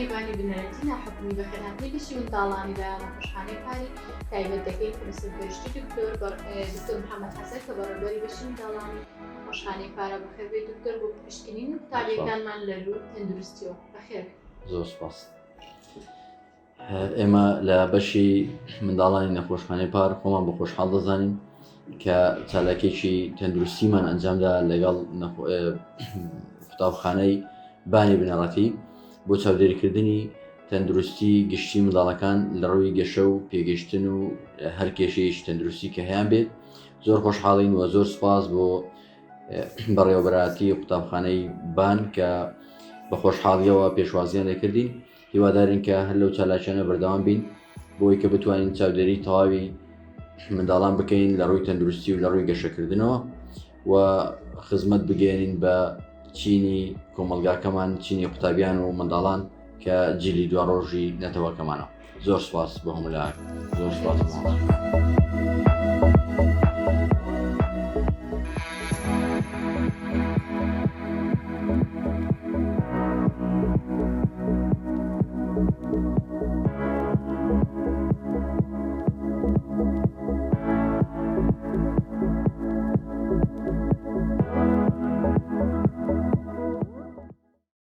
قوتابخانەی بانی بنەرەتی ناحکومی بەخێرهاتنی گشتی منداڵانی لە نەخۆشخانەی پاری تایبەت دەکەین کە بەسەر پێشتی دکتۆر محەممەد حەسەن کە بەڕێوەبەری بەشی منداڵانی خۆشخانەی پارە بەخێربێت دکتۆر بۆ پشتگیرین قوتابیەکانمان لە ژوور تەندروستیەوە بەخێر. زۆر سپاس. ئێمە لە بەشی منداڵانی نەخۆشخانەی پار خۆمان بە خۆشحاڵ دەزانین کە چالاکێکی تەندروستیمان ئەنجامدا لەگەڵ قوتابخانەی بانی بنەڕەتی بۆ چاودێریکردنی تەندروستی گشتی منداڵەکان لە ڕووی گەشە و پێگەشتن و هەر کێشەیەکی تەندروستی کە هەیان بێت. زۆر خۆشحاڵین و زۆر سپاس بۆ بەڕێوەبەراتی قوتابخانەی بان کە بە خۆشحاڵیەوە پێشوازیان لێکردین. هیوادارین کە هەر لەو چالاکیانە بەردەوام بین بۆی کە بتوانین چاودێری تەواوی منداڵان بکەین لە ڕووی تەندروستی و لە ڕووی گەشەکردنەوە و خزمەت بگەێنین بە چینی کۆمەلگاکەمان، چینی قوتابیان و منداڵان کە جیلی دوا ڕۆژی نەتەوەکەمانە. زۆر سپاس بە هەموو لایەک. زۆر سپاس.